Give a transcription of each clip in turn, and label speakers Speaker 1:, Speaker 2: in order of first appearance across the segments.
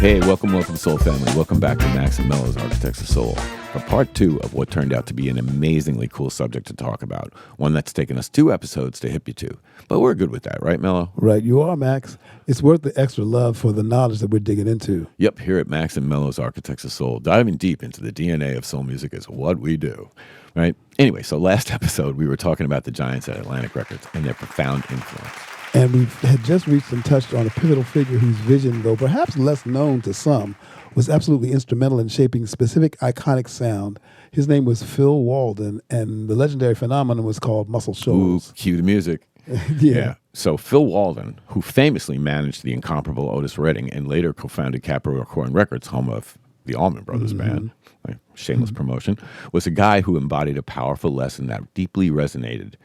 Speaker 1: Hey, welcome, Soul family. Welcome back to Max and Mello's Architects of Soul for part 2 of what turned out to be an amazingly cool subject to talk about. One that's taken us 2 episodes to hip you to. But we're good with that, right, Mello?
Speaker 2: Right, you are, Max. It's worth the extra love for the knowledge that we're digging into.
Speaker 1: Yep, here at Max and Mello's Architects of Soul, diving deep into the DNA of soul music is what we do, right? Anyway, so last episode, we were talking about the giants at Atlantic Records and their profound influence.
Speaker 2: And we had just reached and touched on a pivotal figure whose vision, though perhaps less known to some, was absolutely instrumental in shaping specific iconic sound. His name was Phil Walden, and the legendary phenomenon was called Muscle Shoals.
Speaker 1: Ooh, cue the music.
Speaker 2: Yeah.
Speaker 1: So Phil Walden, who famously managed the incomparable Otis Redding and later co-founded Capricorn Records, home of the Allman Brothers band, like, shameless promotion, was a guy who embodied a powerful lesson that deeply resonated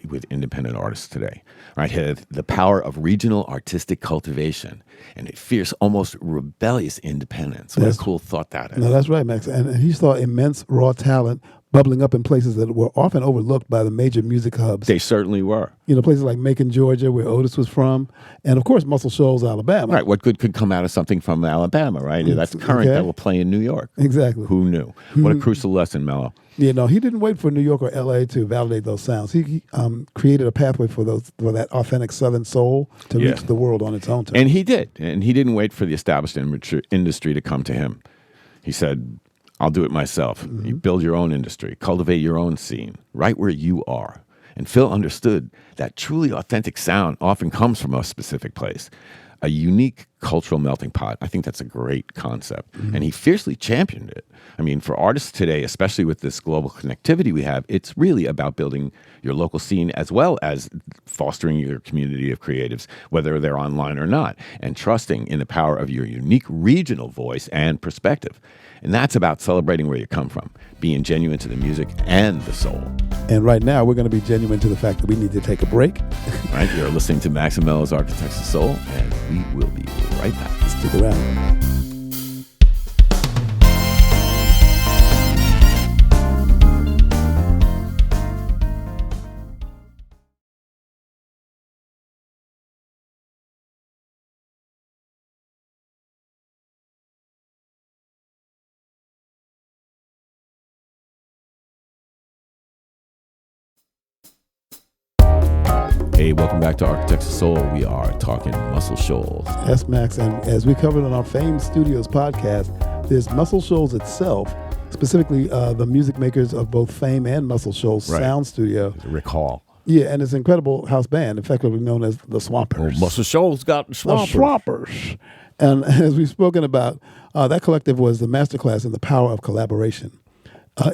Speaker 1: with independent artists today, right? Had the power of regional artistic cultivation and a fierce, almost rebellious independence. What a cool thought that is.
Speaker 2: No, that's right, Max. And he saw immense raw talent bubbling up in places that were often overlooked by the major music hubs.
Speaker 1: They certainly were.
Speaker 2: You know, places like Macon, Georgia, where Otis was from, and of course, Muscle Shoals, Alabama.
Speaker 1: Right. What good could come out of something from Alabama, right? That's current that will play in New York.
Speaker 2: Exactly.
Speaker 1: Who knew? What a crucial lesson, Mello.
Speaker 2: Yeah, no, he didn't wait for New York or L.A. to validate those sounds. He created a pathway for that authentic Southern soul to reach the world on its own terms.
Speaker 1: And he did. And he didn't wait for the established industry to come to him. He said, I'll do it myself. You build your own industry, cultivate your own scene, right where you are. And Phil understood that truly authentic sound often comes from a specific place, a unique cultural melting pot. I think that's a great concept. And he fiercely championed it. I mean, for artists today, especially with this global connectivity we have, it's really about building your local scene as well as fostering your community of creatives, whether they're online or not, and trusting in the power of your unique regional voice and perspective. And that's about celebrating where you come from, being genuine to the music and the soul.
Speaker 2: And right now, we're going to be genuine to the fact that we need to take a break.
Speaker 1: Right, you're listening to Max and Mello's Architects of Soul, and we will be right back.
Speaker 2: Stick around.
Speaker 1: Hey, welcome back to Architects of Soul. We are talking Muscle Shoals.
Speaker 2: Yes, Max, and as we covered on our Fame Studios podcast, there's Muscle Shoals itself, specifically the music makers of both Fame and Muscle Shoals Sound Studio.
Speaker 1: Rick Hall.
Speaker 2: Yeah, and it's an incredible house band, effectively known as the Swampers.
Speaker 1: Oh, Muscle Shoals got the Swampers.
Speaker 2: The Swampers. And as we've spoken about, that collective was the masterclass in the power of collaboration,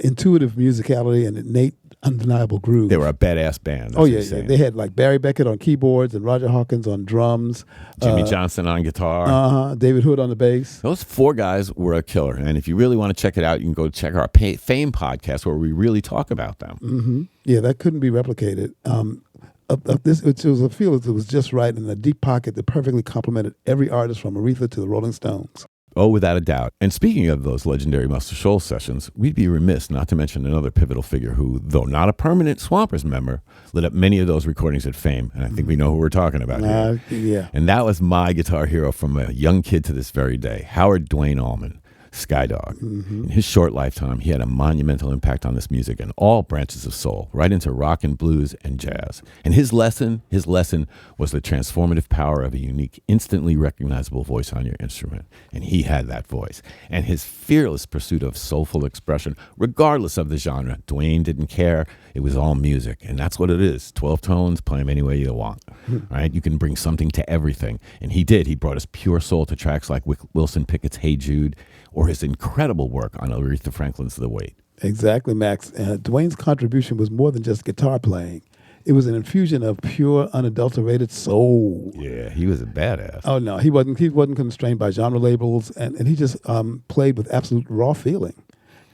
Speaker 2: intuitive musicality, and innate undeniable groove.
Speaker 1: They were a badass band.
Speaker 2: Oh, yeah. They had like Barry Beckett on keyboards and Roger Hawkins on drums.
Speaker 1: Jimmy Johnson on guitar.
Speaker 2: David Hood on the bass.
Speaker 1: Those 4 guys were a killer. And if you really want to check it out, you can go check our Fame podcast where we really talk about them.
Speaker 2: Yeah, that couldn't be replicated. It was a feel that was just right in a deep pocket that perfectly complemented every artist from Aretha to the Rolling Stones.
Speaker 1: Oh, without a doubt. And speaking of those legendary Muscle Shoals sessions, we'd be remiss not to mention another pivotal figure who, though not a permanent Swampers member, lit up many of those recordings at Fame. And I think we know who we're talking about here.
Speaker 2: Yeah.
Speaker 1: And that was my guitar hero from a young kid to this very day, Duane Allman. Skydog. In his short lifetime, he had a monumental impact on this music and all branches of soul, right into rock and blues and jazz. And his lesson was the transformative power of a unique, instantly recognizable voice on your instrument. And he had that voice. And his fearless pursuit of soulful expression, regardless of the genre. Duane didn't care. It was all music. And that's what it is. 12 tones, play them any way you want. Right? You can bring something to everything. And he did. He brought his pure soul to tracks like Wilson Pickett's Hey Jude, or his incredible work on Aretha Franklin's The Weight.
Speaker 2: Exactly, Max. Duane's contribution was more than just guitar playing. It was an infusion of pure, unadulterated soul.
Speaker 1: Yeah, he was a badass.
Speaker 2: Oh, no, he wasn't constrained by genre labels, and he just played with absolute raw feeling.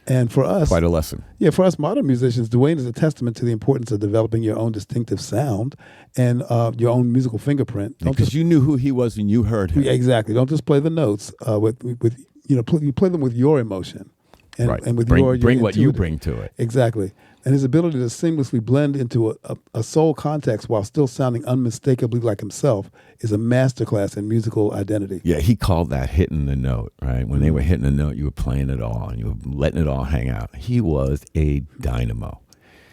Speaker 2: And for us...
Speaker 1: Quite a lesson.
Speaker 2: Yeah, for us modern musicians, Duane is a testament to the importance of developing your own distinctive sound and your own musical fingerprint.
Speaker 1: Because you knew who he was and you heard him.
Speaker 2: Yeah, exactly. Don't just play the notes you play them with your emotion, and with
Speaker 1: bring
Speaker 2: your
Speaker 1: what you bring to it.
Speaker 2: Exactly. And his ability to seamlessly blend into a soul context while still sounding unmistakably like himself is a masterclass in musical identity.
Speaker 1: Yeah, he called that hitting the note, right? When they were hitting the note, you were playing it all and you were letting it all hang out. He was a dynamo.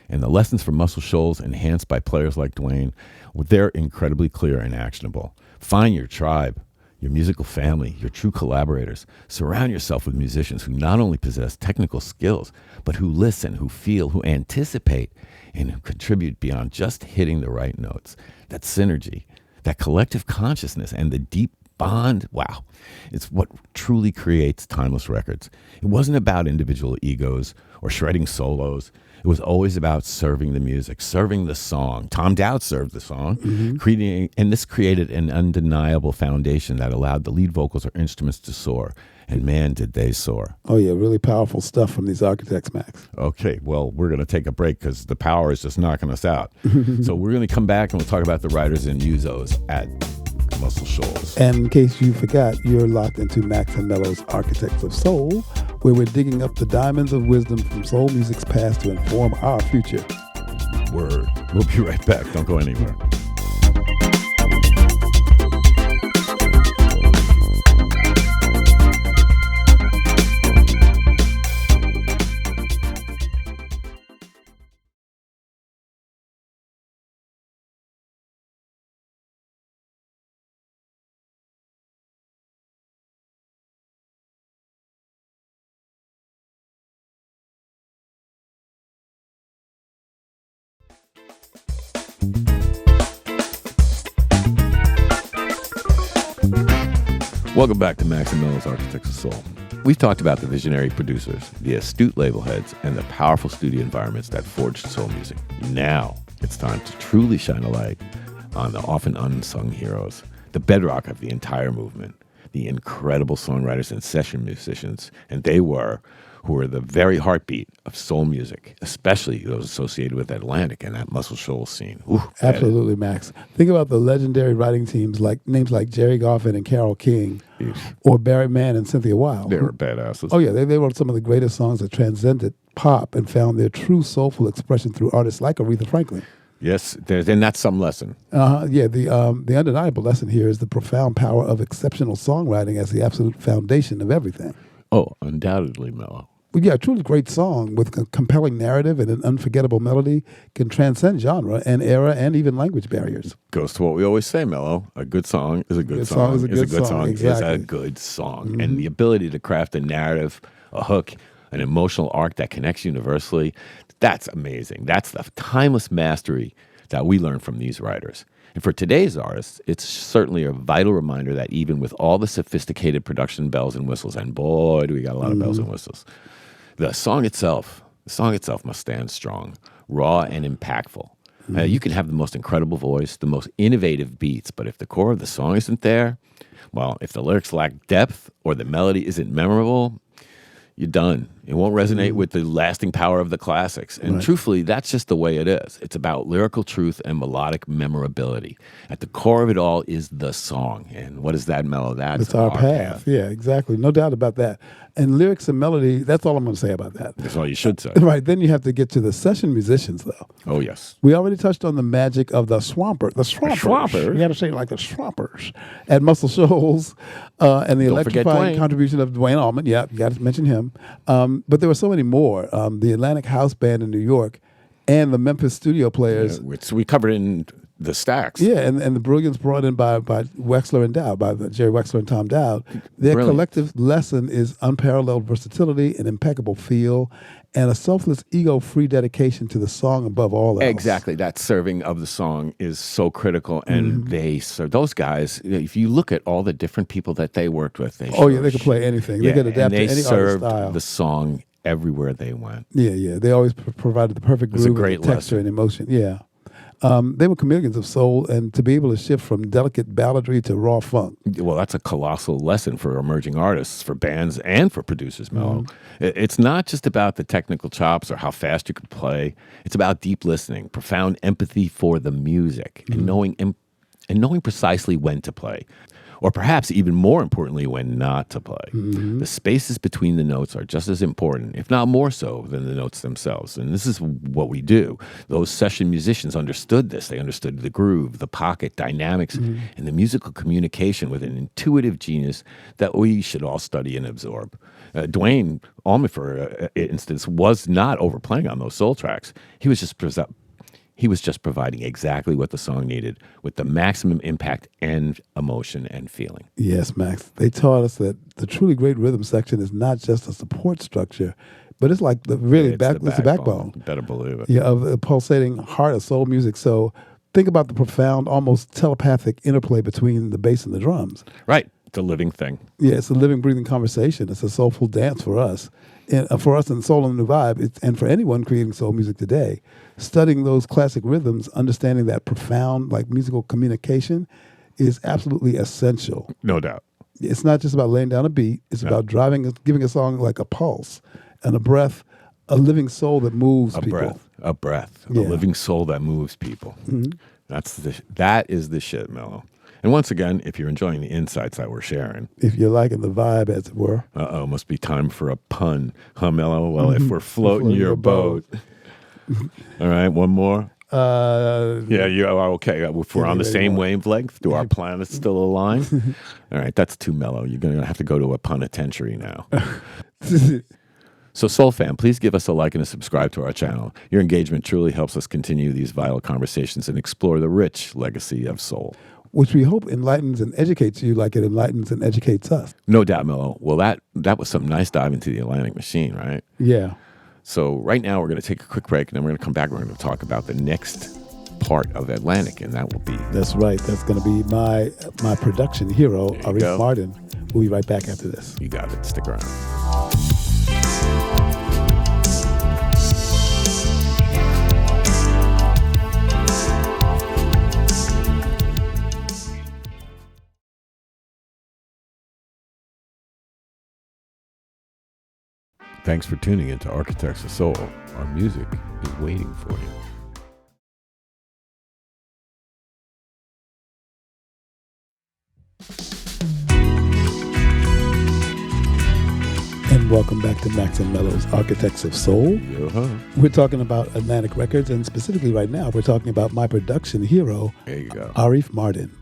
Speaker 1: And the lessons from Muscle Shoals, enhanced by players like Duane, they're incredibly clear and actionable. Find your tribe, your musical family, your true collaborators. Surround yourself with musicians who not only possess technical skills, but who listen, who feel, who anticipate, and who contribute beyond just hitting the right notes. That synergy, that collective consciousness, and the deep bond, wow, it's what truly creates timeless records. It wasn't about individual egos or shredding solos. It was always about serving the music, serving the song. Tom Dowd served the song, and this created an undeniable foundation that allowed the lead vocals or instruments to soar. And man, did they soar.
Speaker 2: Oh, yeah, really powerful stuff from these architects, Max.
Speaker 1: Okay, well, we're going to take a break because the power is just knocking us out. So we're going to come back and we'll talk about the writers and musos at Muscle Shoals.
Speaker 2: And in case you forgot, you're locked into Max and Mello's Architects of Soul, where we're digging up the diamonds of wisdom from soul music's past to inform our future.
Speaker 1: Word. We'll be right back. Don't go anywhere. Welcome back to Max and Mello's Architects of Soul. We've talked about the visionary producers, the astute label heads, and the powerful studio environments that forged soul music. Now it's time to truly shine a light on the often unsung heroes, the bedrock of the entire movement, the incredible songwriters and session musicians, and they were who were the very heartbeat of soul music, especially those associated with Atlantic and that Muscle Shoals scene. Ooh,
Speaker 2: absolutely, Max. Think about the legendary writing teams names like Jerry Goffin and Carole King, or Barry Mann and Cynthia Weil.
Speaker 1: They were badasses.
Speaker 2: Oh, yeah, they wrote some of the greatest songs that transcended pop and found their true soulful expression through artists like Aretha Franklin.
Speaker 1: Yes, and that's some lesson.
Speaker 2: Yeah, the undeniable lesson here is the profound power of exceptional songwriting as the absolute foundation of everything.
Speaker 1: Oh, undoubtedly, Mello.
Speaker 2: Well, yeah, a truly great song with a compelling narrative and an unforgettable melody can transcend genre and era and even language barriers.
Speaker 1: Goes to what we always say, Mello. A good song is a good song.
Speaker 2: Is a good song. Exactly.
Speaker 1: Is a good song. And the ability to craft a narrative, a hook, an emotional arc that connects universally, that's amazing. That's the timeless mastery that we learn from these writers. And for today's artists, it's certainly a vital reminder that even with all the sophisticated production bells and whistles, and boy, do we got a lot of bells and whistles, the song itself must stand strong, raw, and impactful. You can have the most incredible voice, the most innovative beats, but if the core of the song isn't there, well, if the lyrics lack depth or the melody isn't memorable, you're done. It won't resonate with the lasting power of the classics. And truthfully, that's just the way it is. It's about lyrical truth and melodic memorability. At the core of it all is the song. And what is that, Mello?
Speaker 2: That's our path. Yeah, exactly. No doubt about that. And lyrics and melody, that's all I'm going to say about that.
Speaker 1: That's all you should say.
Speaker 2: Right. Then you have to get to the session musicians, though.
Speaker 1: Oh, yes.
Speaker 2: We already touched on the magic of the swampers. The swampers. You got to say it like the swampers at Muscle Shoals and the electrifying contribution of Duane Allman. Yeah, you got to mention him. But there were so many more. The Atlantic House Band in New York and the Memphis studio players.
Speaker 1: Yeah, which we covered in the stacks.
Speaker 2: Yeah, and the brilliance brought in by Wexler and Dowd, by Jerry Wexler and Tom Dowd. Their collective lesson is unparalleled versatility, an impeccable feel, and a selfless, ego-free dedication to the song above all else.
Speaker 1: Exactly. That serving of the song is so critical, and they serve those guys. If you look at all the different people that they worked with, they
Speaker 2: could play anything.
Speaker 1: Yeah,
Speaker 2: they could adapt to any
Speaker 1: artist
Speaker 2: style.
Speaker 1: They served the song everywhere they went.
Speaker 2: Yeah. They always provided the perfect groove, and texture, and emotion. Yeah. They were chameleons of soul, and to be able to shift from delicate balladry to raw funk.
Speaker 1: Well, that's a colossal lesson for emerging artists, for bands, and for producers, Mello. It's not just about the technical chops or how fast you can play. It's about deep listening, profound empathy for the music, and knowing precisely when to play. or perhaps even more importantly, when not to play.
Speaker 2: Mm-hmm.
Speaker 1: The spaces between the notes are just as important, if not more so, than the notes themselves. And this is what we do. Those session musicians understood this. They understood the groove, the pocket dynamics, and the musical communication with an intuitive genius that we should all study and absorb. Duane Allman, for instance, was not overplaying on those soul tracks. He was just providing exactly what the song needed with the maximum impact and emotion and feeling.
Speaker 2: Yes, Max. They taught us that the truly great rhythm section is not just a support structure, but it's like the backbone.
Speaker 1: Better believe it.
Speaker 2: Yeah, of the pulsating heart of soul music. So think about the profound, almost telepathic interplay between the bass and the drums.
Speaker 1: Right. It's a living thing.
Speaker 2: Yeah, it's a living, breathing conversation. It's a soulful dance for us. And for us in Soul and the New Vibe, and for anyone creating soul music today, studying those classic rhythms, understanding that profound, like, musical communication is absolutely essential.
Speaker 1: No doubt.
Speaker 2: It's not just about laying down a beat. It's about giving a song like a pulse and a breath, a living soul that moves people.
Speaker 1: A living soul that moves people. That is the shit, Mello. And once again, if you're enjoying the insights that we're sharing.
Speaker 2: If you're liking the vibe, as it were.
Speaker 1: Must be time for a pun. Huh, Mello? Well, if we're floating your boat. All right, one more. You are okay. If we're on the same wavelength, do our planets still align? All right, that's too mellow. You're going to have to go to a penitentiary now. So, Soul Fam, please give us a like and a subscribe to our channel. Your engagement truly helps us continue these vital conversations and explore the rich legacy of soul,
Speaker 2: which we hope enlightens and educates you like it enlightens and educates us.
Speaker 1: No doubt, Mello. Well, that was some nice dive into the Atlantic machine, right?
Speaker 2: Yeah.
Speaker 1: So right now we're going to take a quick break, and then we're going to come back. We're going to talk about the next part of Atlantic, and that will be...
Speaker 2: That's right. That's going to be my production hero, Arif Marden. We'll be right back after this.
Speaker 1: You got it. Stick around. Thanks for tuning in to Architects of Soul. Our music is waiting for you.
Speaker 2: And welcome back to Max and Mello's Architects of Soul. We're talking about Atlantic Records, and specifically right now, we're talking about my production hero,
Speaker 1: there you go,
Speaker 2: Arif Marden.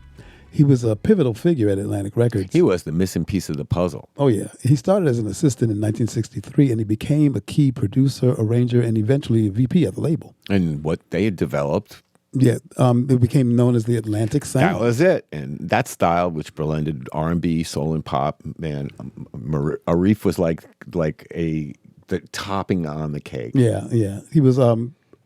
Speaker 2: He was a pivotal figure at Atlantic Records.
Speaker 1: He was the missing piece of the puzzle.
Speaker 2: Oh, yeah. He started as an assistant in 1963, and he became a key producer, arranger, and eventually a VP at the label.
Speaker 1: And what they had developed...
Speaker 2: Yeah, it became known as the Atlantic sound.
Speaker 1: That was it. And that style, which blended R&B, soul, and pop, man, Arif was like the topping on the cake.
Speaker 2: Yeah, yeah. He was...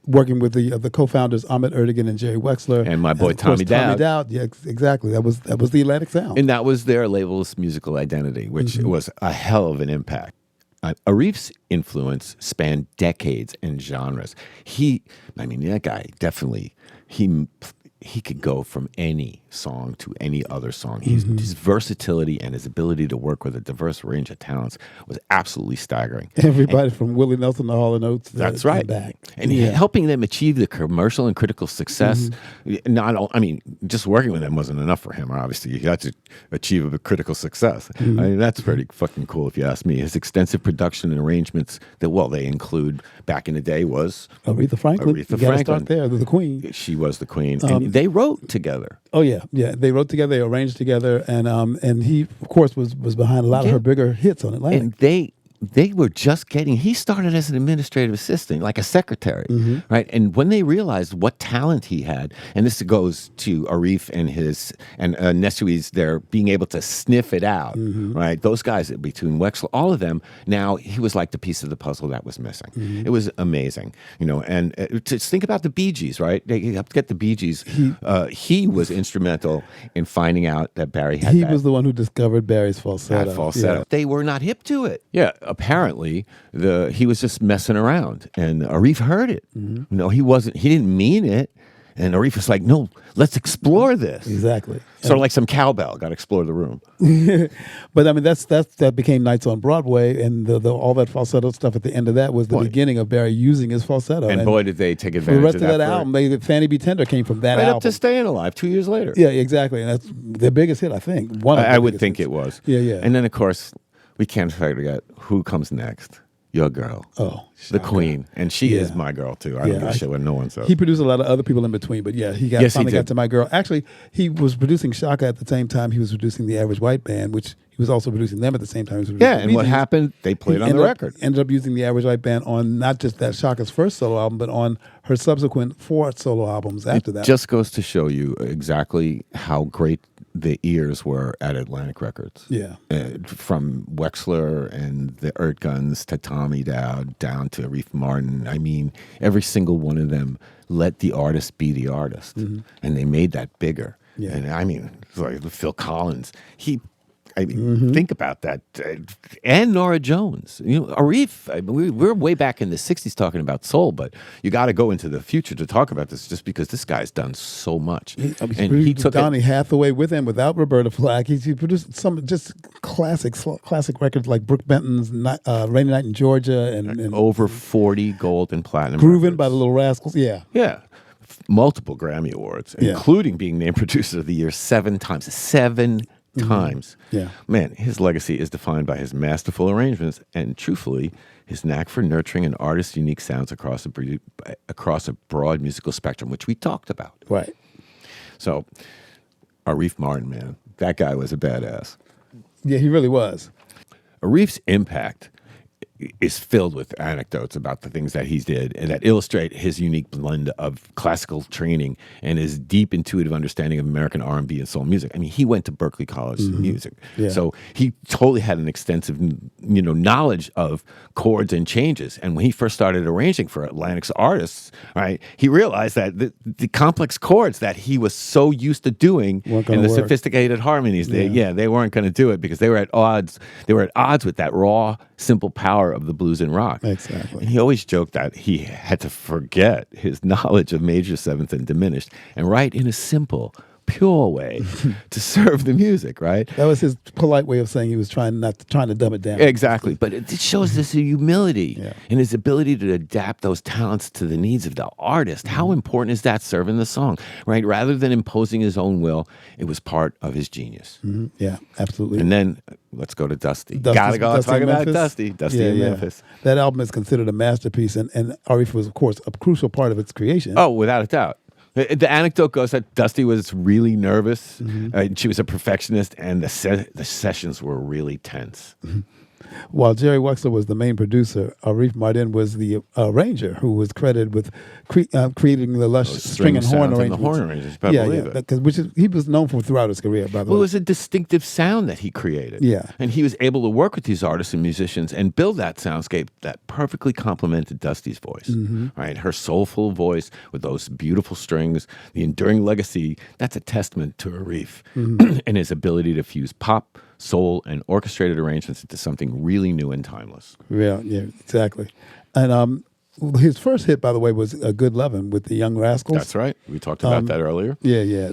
Speaker 2: working with the co-founders Ahmet Ertegun and Jerry Wexler,
Speaker 1: and my boy Tommy Dowd.
Speaker 2: Yeah, exactly. That was the Atlantic sound,
Speaker 1: and that was their label's musical identity, which was a hell of an impact. Arif's influence spanned decades and genres. That guy definitely he could go from any song to any other song. His versatility and his ability to work with a diverse range of talents was absolutely staggering.
Speaker 2: Everybody from Willie Nelson to Hall & Oates.
Speaker 1: That's right.
Speaker 2: Back.
Speaker 1: And helping them achieve the commercial and critical success. Just working with them wasn't enough for him, obviously. You got to achieve a critical success. That's pretty fucking cool if you ask me. His extensive production and arrangements they include, back in the day, was...
Speaker 2: Aretha Franklin. You got to start there. The Queen.
Speaker 1: She was the Queen. And they wrote together.
Speaker 2: Oh, yeah. Yeah, they wrote together, they arranged together, and he, of course, was behind a lot of her bigger hits on Atlantic.
Speaker 1: And they were just he started as an administrative assistant, like a secretary, right? And when they realized what talent he had, and this goes to Arif and Nesui's, they're being able to sniff it out, right? Those guys between Wexler, all of them, now he was like the piece of the puzzle that was missing. It was amazing, and just think about the Bee Gees, right? They have to get the Bee Gees. He was instrumental in finding out that Barry had
Speaker 2: He was the one who discovered Barry's falsetto.
Speaker 1: Yeah. They were not hip to it. Yeah. Apparently, he was just messing around, and Arif heard it. He didn't mean it. And Arif was like, no, let's explore this.
Speaker 2: Exactly.
Speaker 1: Sort of like some cowbell, got to explore the room.
Speaker 2: But I mean, that became Nights on Broadway, and the all that falsetto stuff at the end of that was the beginning of Barry using his falsetto.
Speaker 1: And boy, did they take
Speaker 2: For
Speaker 1: advantage
Speaker 2: the rest
Speaker 1: of
Speaker 2: of
Speaker 1: that.
Speaker 2: that album, Fanny Be Tender came from that
Speaker 1: Right
Speaker 2: album.
Speaker 1: up to Staying Alive 2 years later.
Speaker 2: Yeah, exactly. And that's their biggest hit, I think.
Speaker 1: I would think it was.
Speaker 2: Yeah, yeah.
Speaker 1: And then, of course, we can't forget who comes next. Your girl.
Speaker 2: Oh,
Speaker 1: the queen. And she
Speaker 2: Yeah.
Speaker 1: is my girl, too. I don't give a shit what no one says.
Speaker 2: He produced a lot of other people in between, but yeah, he finally got to my girl. Actually, he was producing Shaka at the same time he was producing the Average White Band, which he was also producing them at the same time.
Speaker 1: And what happened? They played on the record.
Speaker 2: Ended up using the Average White Band on not just that Shaka's first solo album, but on her subsequent 4 solo albums after that.
Speaker 1: Just goes to show you exactly how great the ears were at Atlantic Records.
Speaker 2: Yeah.
Speaker 1: From Wexler and the Erteguns to Tom Dowd down to Arif Marden. I mean, every single one of them let the artist be the artist. And they made that bigger.
Speaker 2: Yeah.
Speaker 1: And I mean, it's like Phil Collins. Think about that. And Nora Jones. You know, Arif, we're way back in the 60s talking about soul, but you got to go into the future to talk about this just because this guy's done so much.
Speaker 2: He took Donny Hathaway with him without Roberta Flack. He produced some just classic records like Brooke Benton's Rainy Night in Georgia. and
Speaker 1: over 40 gold and platinum
Speaker 2: Groovin'
Speaker 1: records.
Speaker 2: by the Little Rascals. Yeah.
Speaker 1: Yeah. Multiple Grammy Awards, including being named Producer of the Year 7 times. 7 times.
Speaker 2: Yeah.
Speaker 1: Man, his legacy is defined by his masterful arrangements and, truthfully, his knack for nurturing an artist's unique sounds across a broad musical spectrum, which we talked about.
Speaker 2: Right.
Speaker 1: So, Arif Mardin, man, that guy was a badass.
Speaker 2: Yeah, he really was.
Speaker 1: Arif's impact is filled with anecdotes about the things that he did and that illustrate his unique blend of classical training and his deep intuitive understanding of American R&B and soul music. I mean, he went to Berklee College of Music.
Speaker 2: Yeah.
Speaker 1: So he totally had an extensive, knowledge of chords and changes. And when he first started arranging for Atlantic's artists, right, he realized that the complex chords that he was so used to doing and the sophisticated harmonies, they weren't going to do it because they were at odds. They were at odds with that raw, simple power of the blues and rock.
Speaker 2: Exactly.
Speaker 1: And he always joked that he had to forget his knowledge of major seventh and diminished and write in a simple, pure way to serve the music, right?
Speaker 2: That was his polite way of saying he was trying to dumb it down.
Speaker 1: Exactly. But it shows this humility and his ability to adapt those talents to the needs of the artist. How important is that serving the song, right? Rather than imposing his own will, it was part of his genius.
Speaker 2: Yeah, absolutely.
Speaker 1: And then let's go to Dusty. Gotta go talk about Dusty. Dusty in Memphis.
Speaker 2: That album is considered a masterpiece, and Arif was, of course, a crucial part of its creation.
Speaker 1: Oh, without a doubt. The anecdote goes that Dusty was really nervous. She was a perfectionist, and the sessions were really tense.
Speaker 2: While Jerry Wexler was the main producer, Arif Mardin was the arranger who was credited with creating the lush string and horn arrangements.
Speaker 1: The horn arrangements, believe it.
Speaker 2: He was known for throughout his career, by the way.
Speaker 1: Well, it was a distinctive sound that he created.
Speaker 2: Yeah.
Speaker 1: And he was able to work with these artists and musicians and build that soundscape that perfectly complemented Dusty's voice. Right? Her soulful voice with those beautiful strings, the enduring legacy, that's a testament to Arif and his ability to fuse pop, soul, and orchestrated arrangements into something really new and timeless.
Speaker 2: Yeah, exactly. And his first hit, by the way, was Good Lovin' with the Young Rascals.
Speaker 1: That's right. We talked about that earlier.
Speaker 2: Yeah.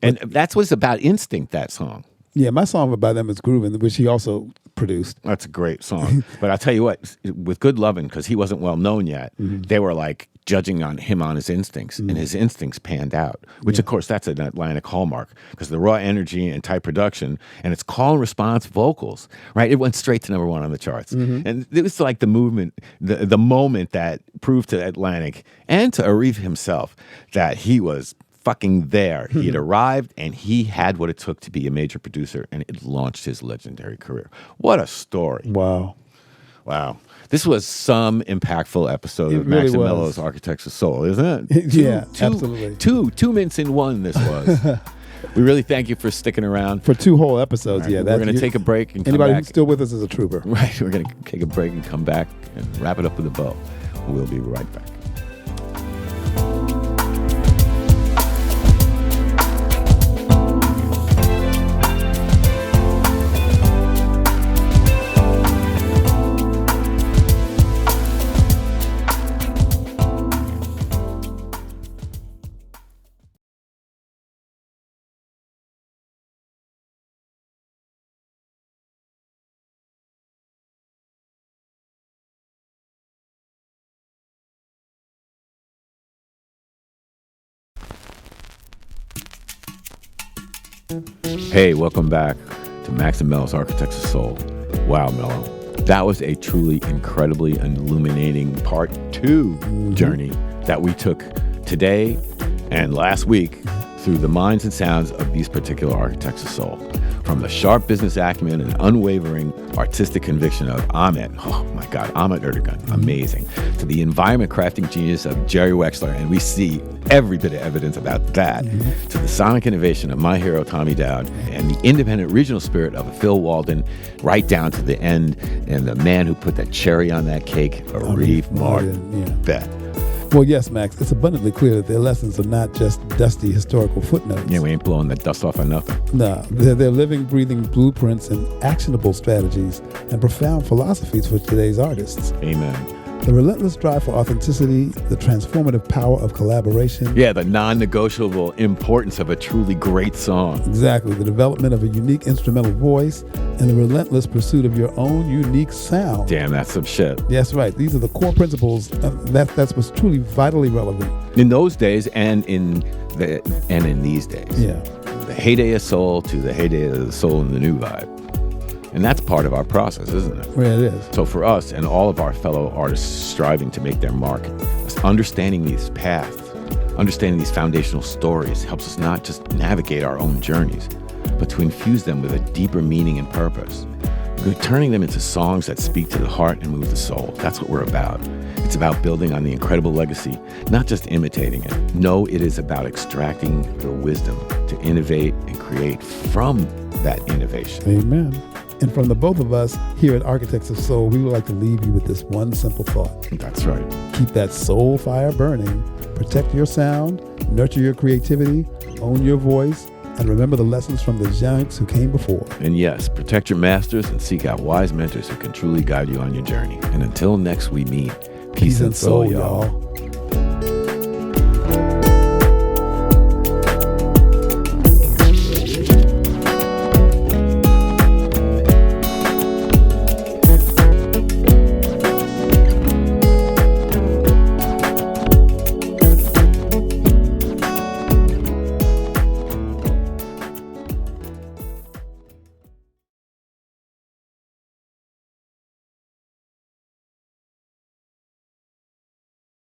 Speaker 1: And that's what's about Instinct, that song.
Speaker 2: Yeah, my song by them is Groovin', which he also produced.
Speaker 1: That's a great song. But I'll tell you what, with Good Lovin', because he wasn't well known yet, they were like judging on him on his instincts, and his instincts panned out, which of course that's an Atlantic hallmark because the raw energy and tight production and its call and response vocals, right? It went straight to #1 on the charts. And it was like the movement, the moment that proved to Atlantic and to Arif himself that he was fucking there. He had arrived and he had what it took to be a major producer, and it launched his legendary career. What a story.
Speaker 2: Wow.
Speaker 1: This was some impactful episode of Max and Mello's Architects of Soul, isn't it?
Speaker 2: Absolutely.
Speaker 1: 2 minutes in one this was. We really thank you for sticking around.
Speaker 2: For 2 whole episodes,
Speaker 1: We're going to take a break and come
Speaker 2: anybody
Speaker 1: back.
Speaker 2: who's still with us is a trooper.
Speaker 1: Right, we're going to take a break and come back and wrap it up with a bow. We'll be right back. Hey, welcome back to Max and Mello's Architects of Soul. Wow, Mello. That was a truly incredibly illuminating part 2 journey that we took today and last week through the minds and sounds of these particular architects of soul. From the sharp business acumen and unwavering artistic conviction of Ahmet Ertegun, amazing, to the environment crafting genius of Jerry Wexler, and we see every bit of evidence about that, to the sonic innovation of my hero Tom Dowd, and the independent regional spirit of Phil Walden, right down to the end, and the man who put that cherry on that cake, Arif Mardin. Bet.
Speaker 2: Well, yes, Max, it's abundantly clear that their lessons are not just dusty historical footnotes.
Speaker 1: Yeah, we ain't blowing the dust off of nothing.
Speaker 2: No, they're living, breathing blueprints and actionable strategies and profound philosophies for today's artists.
Speaker 1: Amen.
Speaker 2: The relentless drive for authenticity, the transformative power of collaboration.
Speaker 1: Yeah, the non-negotiable importance of a truly great song. Exactly.
Speaker 2: The development of a unique instrumental voice and the relentless pursuit of your own unique sound.
Speaker 1: Damn, that's some shit.
Speaker 2: That's right. These are the core principles. That's what's truly vitally relevant.
Speaker 1: In those days and in these days.
Speaker 2: Yeah.
Speaker 1: The heyday of soul to the heyday of the soul and the new vibe. And that's part of our process, isn't it?
Speaker 2: Yeah, it is.
Speaker 1: So for us and all of our fellow artists striving to make their mark, understanding these paths, understanding these foundational stories helps us not just navigate our own journeys, but to infuse them with a deeper meaning and purpose. We're turning them into songs that speak to the heart and move the soul. That's what we're about. It's about building on the incredible legacy, not just imitating it. No, it is about extracting the wisdom to innovate and create from that innovation.
Speaker 2: Amen. And from the both of us here at Architects of Soul, we would like to leave you with this one simple thought.
Speaker 1: That's right.
Speaker 2: Keep that soul fire burning, protect your sound, nurture your creativity, own your voice, and remember the lessons from the giants who came before.
Speaker 1: And yes, protect your masters and seek out wise mentors who can truly guide you on your journey. And until next we meet, peace and soul, y'all.